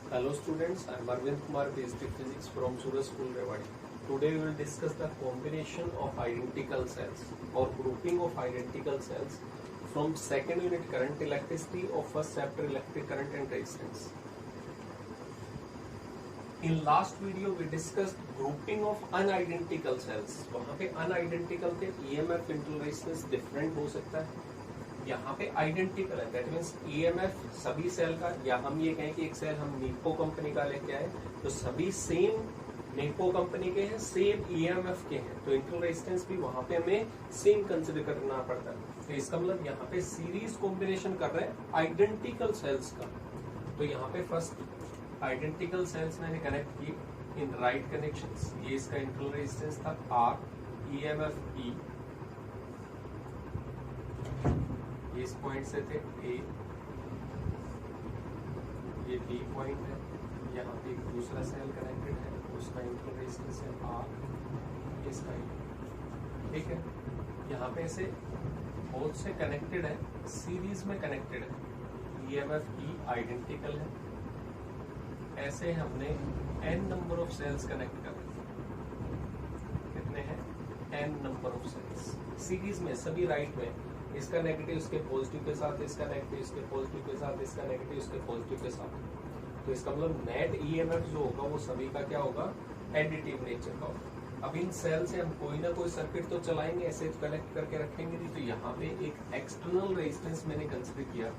Hello students, I am Arvind Kumar, PhD Physics from Suraj School, Rewari. Today we will discuss the combination of identical cells or grouping of identical cells from second unit current electricity of first chapter electric current and resistance. In last video we discussed grouping of unidentical cells. वहाँ पे unidentical के EMF into resistance different हो सकता है. यहाँ पे identical है, that means EMF सभी सेल का, या हम ये कहें कि एक सेल हम नीको कंपनी का लेके आए तो सभी सेम नीको कंपनी के हैं, सेम ईएमएफ के हैं, तो इंटरनल रेजिस्टेंस भी वहां पे हमें सेम कंसिडर करना पड़ता है. तो इसका मतलब यहाँ पे सीरीज कॉम्बिनेशन कर रहे हैं आइडेंटिकल सेल्स का. तो यहाँ पे फर्स्ट आइडेंटिकल सेल्स मैंने कनेक्ट की इन राइट कनेक्शंस. ये इसका इंटरनल रेजिस्टेंस था आर, ईएमएफ ई, इस पॉइंट से थे ए, ये बी पॉइंट है, यहाँ पे एक दूसरा सेल कनेक्टेड है, उसका इंटरनल रेजिस्टेंस है आर, इसका ठीक है. यहाँ पे से बहुत से कनेक्टेड है, सीरीज में कनेक्टेड है, ईएमएफ ई आइडेंटिकल है. ऐसे हमने n number of cells connect कर रहे हैं. कितने हैं? n number of cells series में, सभी राइट में. इसका नेगेटिव इसके पॉजिटिव के साथ, इसका नेगेटिव इसके पॉजिटिव के साथ, इसका नेगेटिव इसके पॉजिटिव के साथ. तो इसका मतलब नेट ईएमएफ जो होगा वो सभी का क्या होगा? एडिटिव नेचर का होगा. अब इन सेल से हम कोई ना कोई सर्किट तो चलाएंगे, ऐसे तो कलेक्ट करके रखेंगे नहीं. तो यहाँ पे एक एक्सटर्नल रेजिस्टेंस मैंने कंसिडर किया,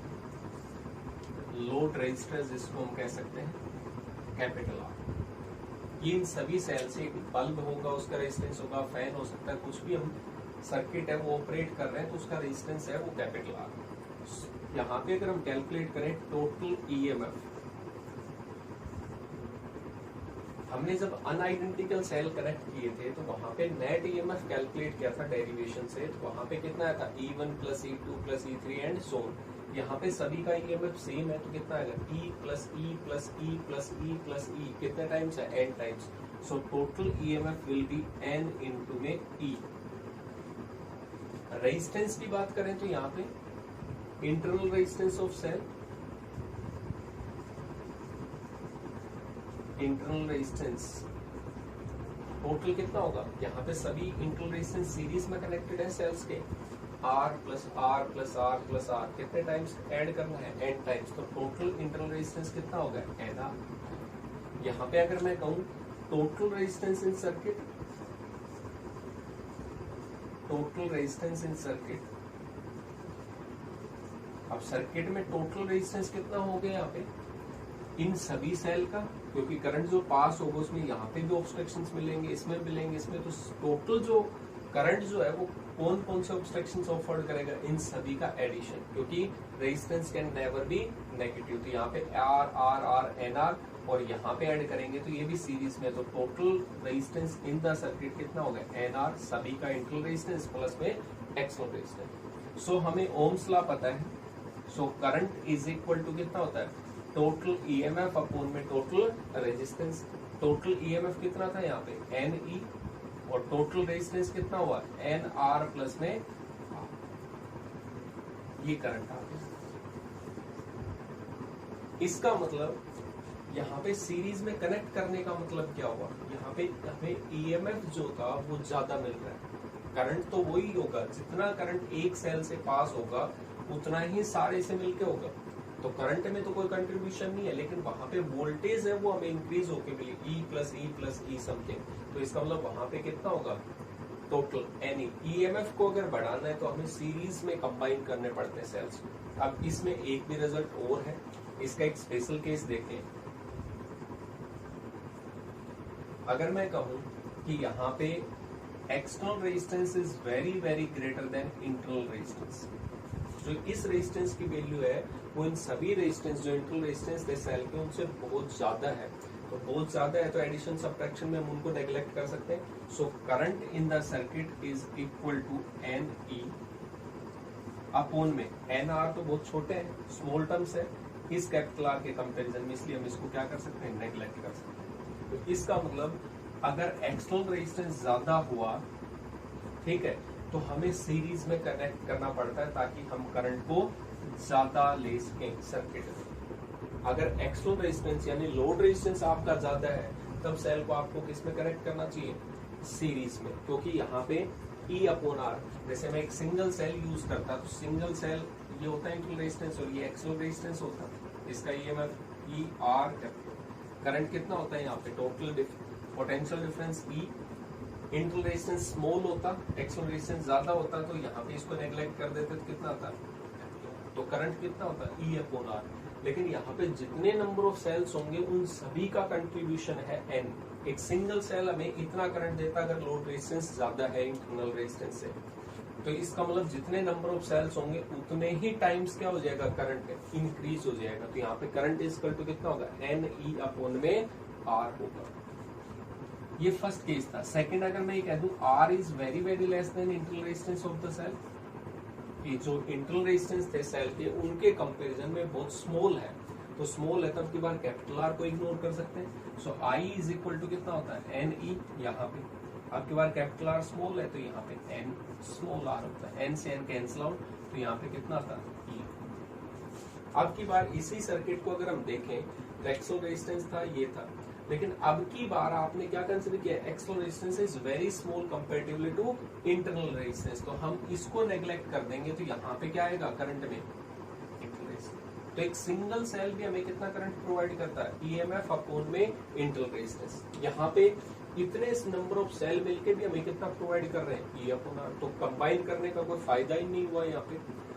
लोड रेजिस्टेंस जिसको हम कह सकते हैं कैपिटल आर. ये इन सभी सेल से एक बल्ब होगा, उसका रेजिस्टेंस होगा, फैन हो सकता है, कुछ भी हम सर्किट है वो ऑपरेट कर रहे हैं तो उसका रेजिस्टेंस है वो कैपिटल आर. यहाँ पे अगर हम कैलकुलेट करें टोटल ईएमएफ, हमने जब अनआइडेंटिकल सेल कनेक्ट किए थे तो वहां पे नेट ईएमएफ कैलकुलेट किया था डेरिवेशन से. तो वहां पे कितना आया था? E1 plus E2 plus E3 and so on. यहाँ पे सभी का ईएमएफ सेम है तो कितना आएगा? E plus E plus E plus E plus E. कितने टाइम्स है? n times. So total EMF will be n into में E. रेजिस्टेंस की बात करें तो यहाँ पे internal resistance of cell, internal resistance total कितना होगा? यहाँ पे सभी इंटरनल रेजिस्टेंस सीरीज में कनेक्टेड है सेल्स के, R plus R plus R plus R. कितने टाइम्स ऐड करना है? n times. तो टोटल इंटरनल रेजिस्टेंस कितना होगा? NR. यहाँ पे अगर मैं कहूँ total resistance in circuit, total resistance in circuit, अब सर्किट में टोटल रेजिस्टेंस कितना हो गया यहाँ पे इन सभी सेल का, क्योंकि करंट जो पास होगा उसमें यहाँ पे भी ऑब्स्ट्रक्शंस मिलेंगे, इसमें मिलेंगे, इसमें. तो टोटल जो करंट जो है वो कौन कौन से ऑब्स्ट्रक्शंस ऑफर करेगा? इन सभी का एडिशन, क्योंकि resistance can never be negative. तो यहाँ पे R R R N R और यहाँ पे ऐड करेंगे तो ये भी सीरीज में. तो total resistance in the circuit कितना होगा? एनआर, सभी का इंटरनल रेजिस्टेंस प्लस में एक्सटर्नल रेजिस्टेंस. सो हमें ओम्स लॉ पता है. So current is equal to कितना होता है? टोटल ईएमएफ अपॉन में टोटल रेजिस्टेंस. टोटल ईएमएफ कितना था यहाँ पे? एन ई, और टोटल रेजिस्टेंस कितना हुआ? एन आर प्लस में R. ये करंट आ गया. इसका मतलब यहाँ पे सीरीज में कनेक्ट करने का मतलब क्या हुआ? यहाँ पे हमें ईएमएफ जो था वो ज्यादा मिल रहा है. करंट तो वही होगा, जितना करंट एक सेल से पास होगा उतना ही सारे से मिलके होगा. तो करंट में तो कोई कंट्रीब्यूशन नहीं है, लेकिन वहां पे वोल्टेज है वो हमें इंक्रीज होके मिली, E प्लस ई समथिंग. तो इसका मतलब वहां पे कितना होगा? Total any. ईएमएफ को अगर बढ़ाना है तो हमें सीरीज में कंबाइन करने पड़ते हैं सेल्स. अब इसमें एक भी रिजल्ट और है, इसका एक स्पेशल केस देखें. अगर मैं कहूं कि यहाँ पे external resistance is very very greater than internal resistance, जो इस रेजिस्टेंस की वैल्यू है वो इन सभी रेजिस्टेंस जो इंटरनल रेजिस्टेंस है सेल के उनसे बहुत ज्यादा है. तो बहुत ज्यादा है तो एडिशन सब्ट्रैक्शन में हम उनको नेग्लेक्ट कर सकते हैं. So current in the circuit is equal to N E upon में एन आर. तो बहुत छोटे हैं, स्मॉल टर्म्स है इस कैपिटल आर के कंपेरिजन में, इसलिए हम इसको क्या कर सकते हैं? नेग्लेक्ट कर सकते हैं. तो इसका मतलब अगर एक्सटर्नल रेजिस्टेंस ज्यादा हुआ, ठीक है, तो हमें सीरीज में कनेक्ट करना पड़ता है ताकि हम करंट को ज्यादा ले सकें सर्किट में. अगर एक्सटर्नल रेजिस्टेंस यानी लोड रेजिस्टेंस आपका ज्यादा है तब सेल को आपको किस में कनेक्ट करना चाहिए, सीरीज में, क्योंकि यहाँ पे E अपॉन आर, जैसे मैं एक सिंगल सेल यूज करता तो सिंगल सेल ये होता है इंटरनल रेजिस्टेंस और ये एक्सटर्नल रेजिस्टेंस होता है, इसका ईएमएफ ई आर करंट कितना होता है यहाँ पे टोटल पोटेंशियल डिफरेंस ई, इंटरनल रेजिस्टेंस स्मॉल होता, एक्सटर्नल रेजिस्टेंस ज्यादा होता, तो यहाँ पे इसको नेग्लेक्ट कर देते तो कितना आता, तो करंट कितना होता है ई अपॉन आर। लेकिन यहाँ पे जितने नंबर ऑफ सेल्स होंगे उन सभी का कंट्रीब्यूशन है एन। एक सिंगल सेल हमें इतना करंट देता अगर लोड रेजिस्टेंस ज्यादा है इंटरनल रेजिस्टेंस से, तो इसका मतलब जितने नंबर ऑफ सेल्स होंगे उतने ही टाइम्स क्या हो जाएगा, करंट इंक्रीज हो जाएगा। तो यहाँ पे करंट इज इक्वल टू कितना होगा, एन ई अपॉन में आर होगा। ये फर्स्ट केस था। सेकंड अगर मैं ये कह दूं R is very very less than internal resistance of the cell, ये जो इंटरनल रेजिस्टेंस थे सेल के उनके कंपैरिजन में बहुत स्मॉल है, तो स्मॉल है तब की बार कैपिटल आर को इग्नोर कर सकते हैं। सो आई इज इक्वल टू कितना होता है, एन ई, यहाँ पे अब की बार कैपिटल आर स्मॉल है तो यहाँ पे एन स्मॉल आर होता है, एन से एन कैंसिल आउट, तो यहाँ पे कितना आता है ई। अब की बार इसी सर्किट को अगर हम देखें तो एक्सटर्नल रेजिस्टेंस था ये था, लेकिन अब की बार आपने क्या कंसीडर किया, external resistance is very small comparatively to internal resistance, तो हम इसको नेग्लेक्ट कर देंगे तो यहाँ पे क्या आएगा करंट में इंटरनल रेजिस्टेंस। तो एक सिंगल सेल भी हमें कितना करंट प्रोवाइड करता है, ईएमएफ अपॉन में इंटरनल रेजिस्टेंस। यहाँ पे इतने नंबर ऑफ सेल मिलके भी हमें कितना प्रोवाइड कर रहे हैं, ई अपॉन आर, तो कंबाइन करने का कोई फायदा ही नहीं हुआ यहाँ पे।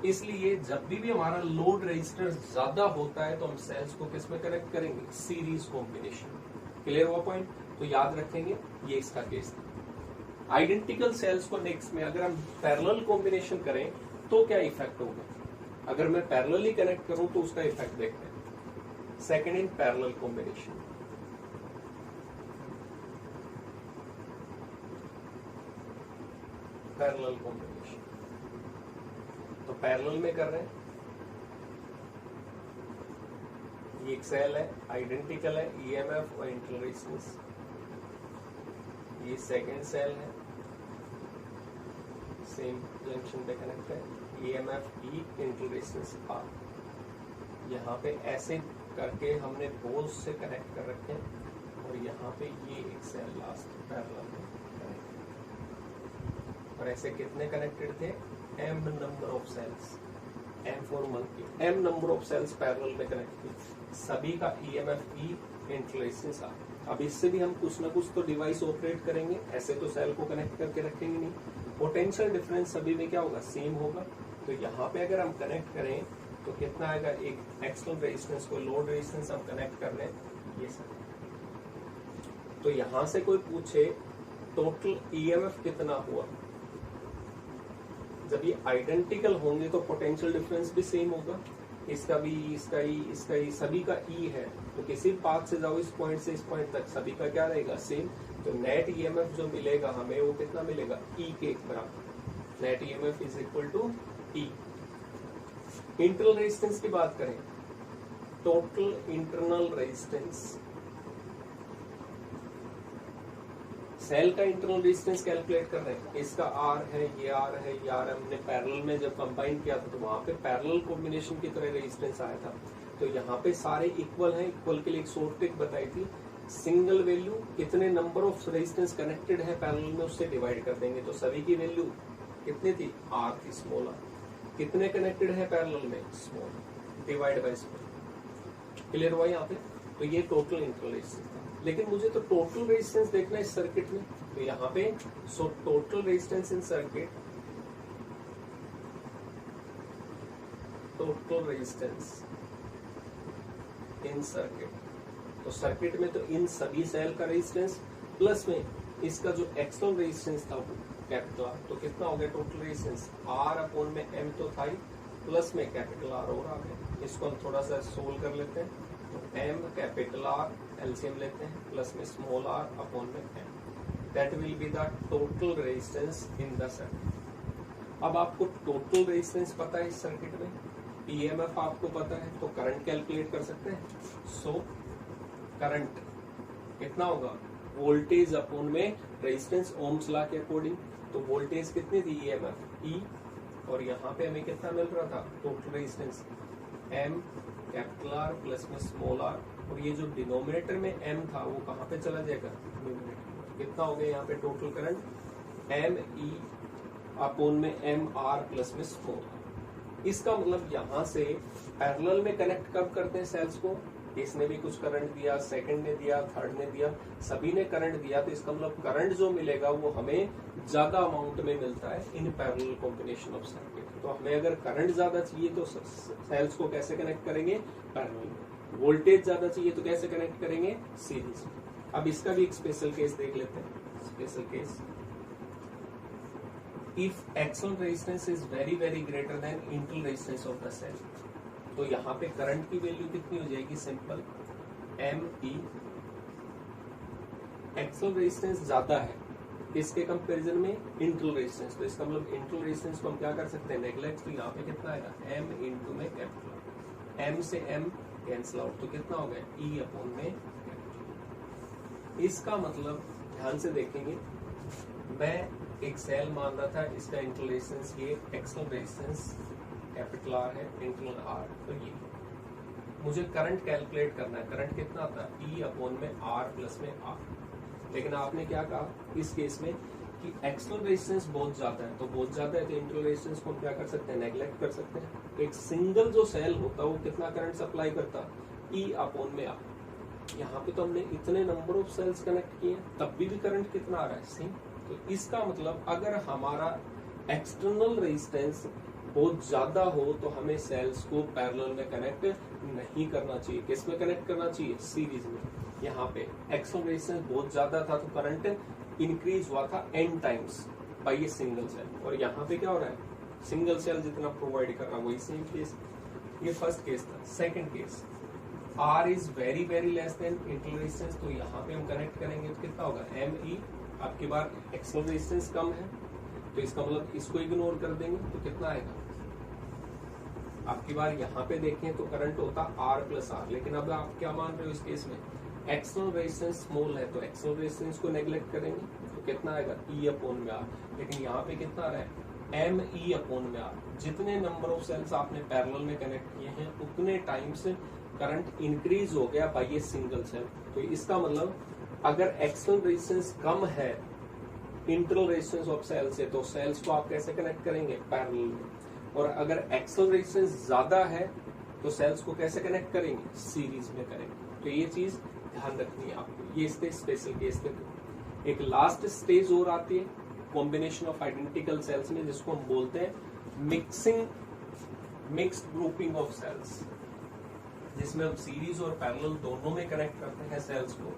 इसलिए जब भी हमारा लोड रेजिस्टेंस ज्यादा होता है तो हम सेल्स को किस में कनेक्ट करेंगे, सीरीज कॉम्बिनेशन। क्लियर हुआ पॉइंट, तो याद रखेंगे ये इसका केस था। आइडेंटिकल सेल्स को नेक्स्ट में अगर हम पैरेलल कॉम्बिनेशन करें तो क्या इफेक्ट होगा, अगर मैं पैरेलली कनेक्ट करूं तो उसका इफेक्ट देखते हैं। Second in parallel combination, parallel combination, तो पैरेलल में कर रहे हैं, ये एक सेल है आइडेंटिकल है, ईएमएफ और इंटरनल रेजिस्टेंस, ये सेकंड सेल है सेम जंक्शन पे कनेक्ट है, EMF E internal resistance are. यहाँ पे ऐसे करके हमने बोथ से कनेक्ट कर रखे हैं और यहाँ पे ये एक सेल लास्ट पैरेलल में कनेक्ट, और ऐसे कितने कनेक्टेड थे, m number of cells, m for monkey, m number of cells parallel में कनेक्ट थे, सभी का EMF E internal resistance R. अब इससे भी हम कुछ ना कुछ तो डिवाइस ऑपरेट करेंगे, ऐसे तो सेल को कनेक्ट करके रखेंगे नहीं। पोटेंशियल डिफरेंस सभी में क्या होगा, सेम होगा। तो यहाँ पे अगर हम कनेक्ट करें तो कितना आएगा, एक एक्सटर्नल रेजिस्टेंस को लोड रेजिस्टेंस हम कनेक्ट कर रहे हैं ये सब। तो यहाँ से कोई पूछे टोटल ईएमएफ कितना हुआ, जब ये आइडेंटिकल होंगे तो पोटेंशियल डिफरेंस भी सेम होगा, इसका भी इसका ही सभी का ई है, तो किसी पाथ से जाओ इस पॉइंट से इस पॉइंट तक सभी का क्या रहेगा, सेम। तो नेट ईएमएफ जो मिलेगा हमें वो कितना मिलेगा, ई के बराबर, net EMF is equal to E. Internal resistance की बात करें, टोटल इंटरनल रेजिस्टेंस, सेल का इंटरनल रेजिस्टेंस कैलकुलेट कर रहे हैं, इसका आर है, ये आर है, ये आर हमने पैरेलल में जब कंबाइन किया था तो वहां पे पैरेलल कॉम्बिनेशन की तरह रेजिस्टेंस आया था। तो यहाँ पे सारे इक्वल हैं, इक्वल के लिए एक शॉर्ट ट्रिक बताई थी, सिंगल वैल्यू कितने नंबर ऑफ रेजिस्टेंस कनेक्टेड है पैरेलल में उससे डिवाइड कर देंगे, तो सभी की वैल्यू कितनी थी, आर थी, स्मॉल आर। कितने कनेक्टेड है पैरेलल में, small, divide by small. Clear हुआ यहाँ पे, तो ये टोटल इंटरनल रेजिस्टेंस था। लेकिन मुझे तो टोटल रेजिस्टेंस देखना है इस सर्किट में, तो यहाँ पे so total resistance in circuit, total resistance in circuit, तो सर्किट में तो इन सभी सेल का रेजिस्टेंस प्लस में इसका जो एक्सटर्नल रेजिस्टेंस था वो कैपिटल आर, तो कितना हो गया टोटल रेजिस्टेंस, आर अपॉन में एम तो था ही, प्लस में कैपिटल आर और आ गया। इसको हम थोड़ा सा सोल्व कर लेते हैं, तो एम कैपिटल आर एलसीएम लेते हैं, प्लस में स्मॉल आर अपॉन में M, that will be the total resistance in the circuit. अब आपको टोटल रेजिस्टेंस पता है इस सर्किट में, ईएमएफ आपको पता है, तो करंट कैलकुलेट कर सकते हैं। सो करंट कितना होगा, वोल्टेज अपॉन में रेजिस्टेंस, ओम्स लॉ के अकॉर्डिंग। तो वोल्टेज कितनी थी, ईएमएफ ई, और यहाँ पे हमें कितना मिल रहा था, total resistance M capital R plus में स्मॉल आर, और ये जो डिनोमिनेटर में एम था वो कहाँ पे चला जाएगा, न्यूमरेटर। कितना हो गया यहाँ पे total current, M E upon में एम आर प्लस में स्मॉल आर। इसका मतलब यहाँ से पैरेलल में कनेक्ट कब करते हैं सेल्स को, इसने भी कुछ करंट दिया, सेकंड ने दिया, थर्ड ने दिया, सभी ने करंट दिया, तो इसका मतलब करंट जो मिलेगा वो हमें ज्यादा अमाउंट में मिलता है in parallel combination of circuit. तो हमें अगर करंट ज्यादा चाहिए तो सेल्स को कैसे कनेक्ट करेंगे, पैरेलल में। वोल्टेज ज्यादा चाहिए तो कैसे कनेक्ट करेंगे, सीरीज में। अब इसका भी एक स्पेशल केस देख लेते हैं। Special case, if external resistance is very very greater than internal resistance of the cell, तो यहाँ पे करंट की वैल्यू कितनी हो जाएगी, simple M E. External resistance ज्यादा है इसके कंपैरिजन में इंटरनल रेजिस्टेंस, तो इसका मतलब इंटरनल रेजिस्टेंस को हम क्या कर सकते हैं, नेग्लेक्ट। तो यहाँ पे कितना आएगा, एम इंटू में कैपिटल, एम से एम कैंसिल आउट, तो कितना हो गया, ई अपॉन में कैपिटल। इसका मतलब ध्यान से देखेंगे, मैं एक सेल मान रहा था, इसका इंटरनल रेजिस्टेंस ये, एक्सटर्नल रेजिस्टेंस कैपिटल आर है, इंटरनल आर, तो ये मुझे करंट कैलकुलेट करना है। करंट कितना आता है, ई अपॉन में आर प्लस में आर। लेकिन आपने क्या कहा इस केस में कि एक्सटर्नल रेजिस्टेंस बहुत ज्यादा है, तो बहुत ज्यादा है तो इंटरनल रेजिस्टेंस को हम क्या कर सकते हैं, नेग्लेक्ट कर सकते हैं। तो एक सिंगल जो सेल होता है वो कितना करंट सप्लाई करता, ई अपॉन में आर। यहाँ पे तो हमने इतने नंबर ऑफ सेल्स कनेक्ट किए तब भी करंट कितना आ रहा है, सेम। तो इसका मतलब अगर हमारा एक्सटर्नल रेजिस्टेंस बहुत ज्यादा हो तो हमें सेल्स को पैरेलल में कनेक्ट नहीं करना चाहिए। किस में कनेक्ट करना चाहिए, सीरीज में। यहाँ पे एक्सटर्नल रेजिस्टेंस बहुत ज्यादा था तो करंट इंक्रीज हुआ था n टाइम्स बाय ये सिंगल सेल, और यहाँ पे क्या हो रहा है, सिंगल सेल जितना प्रोवाइड कर रहा है वही सेम केस। ये फर्स्ट केस था। Second case, R is very very less than internal resistance, तो यहाँ पे हम कनेक्ट करेंगे तो कितना होगा, एम ई। आपकी बार एक्सटर्नल रेजिस्टेंस कम है तो इसका मतलब इसको इग्नोर कर देंगे तो कितना आएगा, आपकी बार यहाँ पे देखें तो करंट होता आर प्लस आर। लेकिन अब आप क्या मान रहे हो इस केस में, एक्सटर्नल रेजिस्टेंस स्मॉल है तो एक्सटर्नल रेजिस्टेंस को नेग्लेक्ट करेंगे तो कितना आएगा, ई अपॉन में आर। लेकिन यहाँ पे कितना आ रहा है, एम ई अपॉन में आर। जितने नंबर ऑफ सेल्स आपने पैरेलल में कनेक्ट किए हैं उतने टाइम्स करंट इंक्रीज हो गया बाय ये सिंगल सेल। तो इसका मतलब अगर एक्सटर्नल रेजिस्टेंस कम है इंटरनल रेजिस्टेंस ऑफ सेल से, तो सेल्स को आप कैसे कनेक्ट करेंगे, पैरेलल में। और अगर एक्सटर्नल रेजिस्टेंस ज्यादा है तो सेल्स को कैसे कनेक्ट करेंगे, सीरीज में करेंगे। तो ये चीज ध्यान रखनी है आपको। ये इसके स्पेशल केस थे। एक लास्ट स्टेज और आती है कॉम्बिनेशन ऑफ आइडेंटिकल सेल्स में, जिसको हम बोलते हैं मिक्स्ड ग्रुपिंग ऑफ सेल्स, जिसमें हम सीरीज और पैरेलल दोनों में कनेक्ट करते हैं सेल्स को।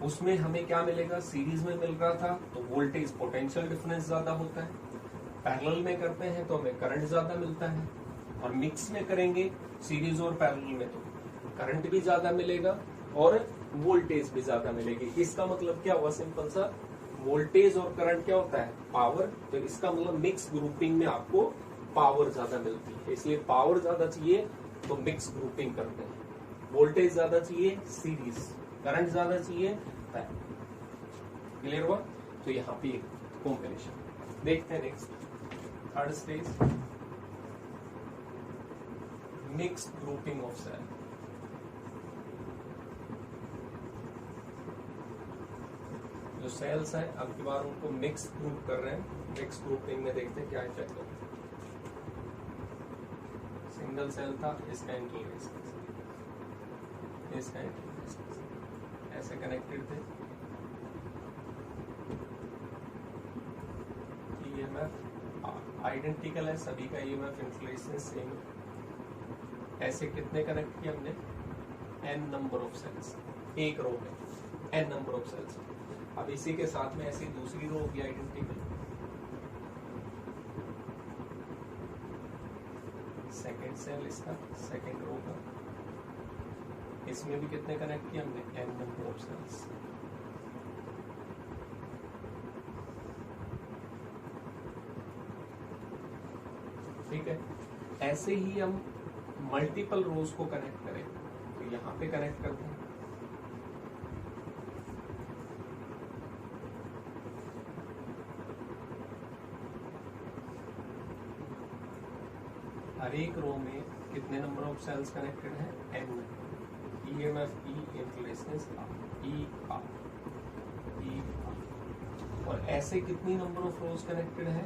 उसमें हमें क्या मिलेगा, सीरीज में मिल रहा था तो वोल्टेज पोटेंशियल डिफरेंस ज्यादा होता है, पैरेलल में करते हैं तो हमें करंट ज्यादा मिलता है, और मिक्स में करेंगे सीरीज और पैरेलल में तो करंट भी ज्यादा मिलेगा और वोल्टेज भी ज्यादा मिलेगी। इसका मतलब क्या हुआ, सिंपल सा, वोल्टेज और करंट क्या होता है, पावर। तो इसका मतलब मिक्स ग्रुपिंग में आपको पावर ज्यादा मिलती है, इसलिए पावर ज्यादा चाहिए तो मिक्स ग्रुपिंग करते हैं। वोल्टेज ज्यादा चाहिए सीरीज, करंट ज्यादा चाहिए पैरेलल। क्लियर हुआ। तो यहाँ पे कॉम्बिनेशन देखते हैं। Next third stage, mixed grouping of cell. जो सेल्स हैं अब की बार उनको मिक्स ग्रुप कर रहे हैं। मिक्स ग्रुपिंग में देखते हैं क्या इफेक्ट होता है। सिंगल सेल था, इसका इंटरनल रेजिस्टेंस, इसका इंटरनल रेजिस्टेंस ऐसे कनेक्टेड थे। ईएमएफ आइडेंटिकल है सभी का, ईएमएफ इंटरनल रेजिस्टेंस सेम है। ऐसे कितने कनेक्ट किए हमने, n नंबर ऑफ सेल्स, एक रो में n नंबर ऑफ सेल्स। अब इसी के साथ में ऐसी दूसरी रो भी आइडेंटिकल, सेकेंड सेल इसका, सेकेंड रो का, इसमें भी कितने कनेक्ट किए हमने, n नंबर ऑफ सेल्स। ठीक है। ऐसे ही हम मल्टीपल रोज को कनेक्ट करें तो यहाँ पे कनेक्ट करते हैं। हर एक रो में कितने नंबर ऑफ सेल्स कनेक्टेड है, n, EMF E into resistance R, और ऐसे कितनी नंबर ऑफ रोज कनेक्टेड है,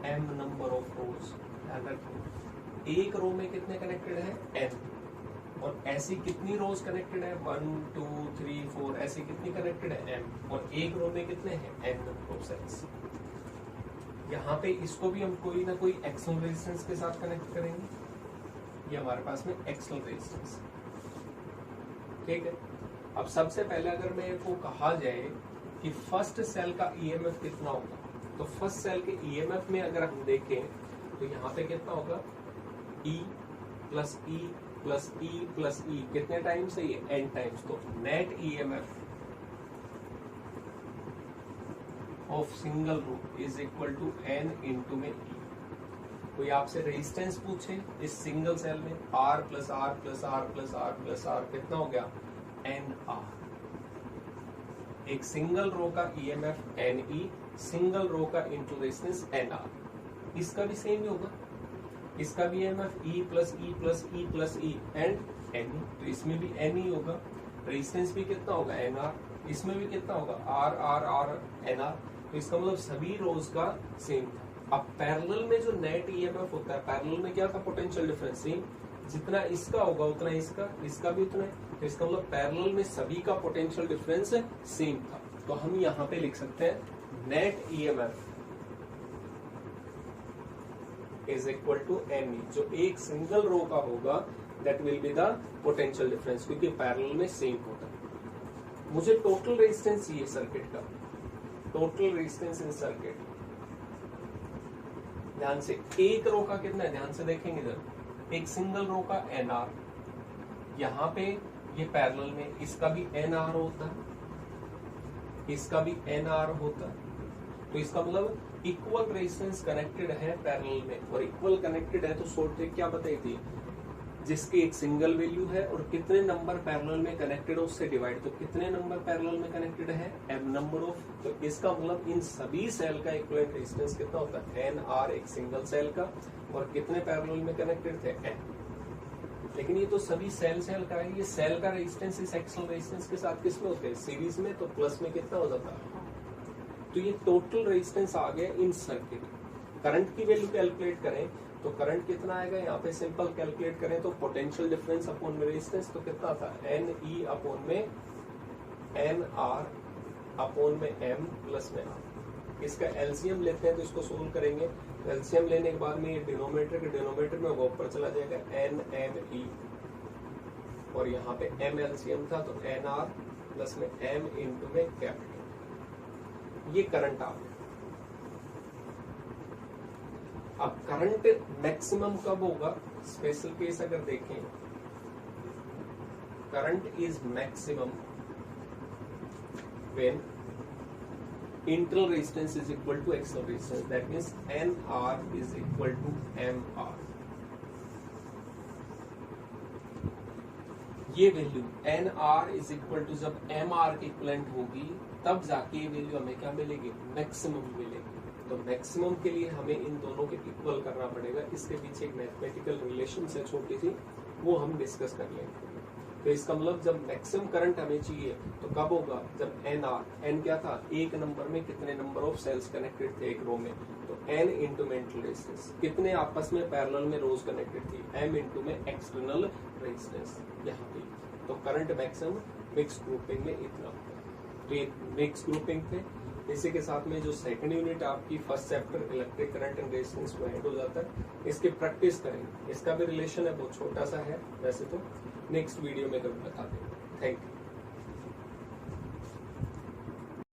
m नंबर ऑफ रोज। ध्यान रखो एक रो में कितने कनेक्टेड है, n, और ऐसी कितनी रोज कनेक्टेड है, 1 2 3 4, ऐसी कितनी कनेक्टेड है, m, और एक रो में कितने हैं, n नंबर ऑफ सेल्स। यहाँ पे इसको भी हम कोई ना कोई एक्सल रेजिस्टेंस के साथ कनेक्ट करेंगे, ये हमारे पास में एक्सल रेजिस्टेंस, ठीक है। अब सबसे पहले अगर मेरे को कहा जाए कि फर्स्ट सेल का ईएमएफ कितना होगा, तो फर्स्ट सेल के ईएमएफ में अगर हम देखें तो यहाँ पे कितना होगा, E plus E plus E plus E, कितने टाइम्स है ये, n टाइम्स। तो net EMF of single row is equal to n into में E। कोई आपसे रेजिस्टेंस पूछे इस सिंगल सेल में, R plus R plus R plus R plus R, कितना हो गया, NR। एक सिंगल रो का ईएमएफ NE, सिंगल रो का इंटू रेजिस्टेंस NR। इसका भी सेम ही होगा, इसका भी EMF E plus E plus E plus E and NE, तो इसमें भी NE होगा। रेजिस्टेंस भी कितना होगा, NR, इसमें भी कितना होगा, R R R NR। तो इसका मतलब सभी रोज का सेम था। अब पैरेलल में जो नेट ईएमएफ होता है, पैरेलल में क्या था, पोटेंशियल डिफरेंस सेम, जितना इसका होगा उतना इसका भी उतना है। तो इसका मतलब पैरेलल में सभी का पोटेंशियल डिफरेंस सेम था। तो हम यहाँ पे लिख सकते हैं net EMF is equal to NE, जो एक सिंगल रो का होगा that will be the potential difference, क्योंकि पैरेलल में सेम होता है। मुझे टोटल रेजिस्टेंस चाहिए सर्किट का, टोटल रेजिस्टेंस इन सर्किट। ध्यान से एक रो का कितना है, ध्यान से देखेंगे इधर, एक सिंगल रो का NR, यहाँ पे ये पैरेलल में इसका भी NR होता है, इसका भी NR होता है। तो इसका मतलब इक्वल रेजिस्टेंस कनेक्टेड है पैरेलल में, और इक्वल कनेक्टेड है तो शॉर्ट ट्रिक क्या बताई थी, जिसकी एक सिंगल वैल्यू है और कितने नंबर पैरेलल में कनेक्टेड है उससे डिवाइड। तो कितने नंबर पैरेलल में कनेक्टेड है, m नंबर ऑफ। तो इसका मतलब इन सभी सेल का इक्विवेलेंट रेजिस्टेंस कितना होता है, NR, एक सिंगल सेल का, और कितने पैरेलल में कनेक्टेड थे, n। लेकिन ये तो सभी सेल का है, ये सेल का रेजिस्टेंस इस एक्सल रेजिस्टेंस के साथ किसमें होते हैं, सीरीज में, तो प्लस में कितना हो जाता है। तो ये टोटल रेजिस्टेंस आ गया इन सर्किट। करंट की वैल्यू कैलकुलेट करें तो करंट कितना आएगा, यहाँ पे सिंपल कैलकुलेट करें तो पोटेंशियल डिफरेंस अपॉन में रेजिस्टेंस, तो कितना था, NE अपॉन में NR अपॉन में M प्लस में R। इसका एलसीएम लेते हैं तो इसको सोल्व करेंगे, तो एलसीएम लेने के बाद में ये डिनोमिनेटर में होगा, ऊपर चला जाएगा NME, और यहाँ पे M एलसीएम था तो NR प्लस में M इंटू में कैपिटल। ये करंट आ गया। अब करंट मैक्सिमम कब होगा, स्पेशल केस अगर देखें, current is maximum when internal resistance is equal to external resistance, that means NR is equal to MR। ये value NR is equal to जब MR की इक्विवेलेंट होगी तब जाके ये वैल्यू हमें क्या मिलेगी, मैक्सिमम मिलेगी। तो मैक्सिमम के लिए हमें इन दोनों के इक्वल करना पड़ेगा। इसके पीछे एक मैथमेटिकल रिलेशन है छोटी सी, वो हम डिस्कस कर लेंगे। तो इसका मतलब जब मैक्सिमम करंट हमें चाहिए तो कब होगा, जब n क्या था, एक नंबर में कितने नंबर ऑफ सेल्स कनेक्टेड थे एक रो में, तो n इंटू में इंटरनल रेजिस्टेंस, कितने आपस में पैरेलल में रोज कनेक्टेड थी, m इंटू में एक्सटर्नल रेजिस्टेंस यहाँ पे। तो करंट मैक्सिमम मिक्स ग्रुपिंग में इतना होगा। तो ये मिक्स ग्रुपिंग थे। इसी के साथ में जो सेकंड यूनिट आपकी first chapter electric current and resistance वो एंड हो जाता है। इसकी प्रैक्टिस करेंगे, इसका भी रिलेशन है, बहुत छोटा सा है वैसे तो, नेक्स्ट वीडियो में कभी बता देंगे। Thank you.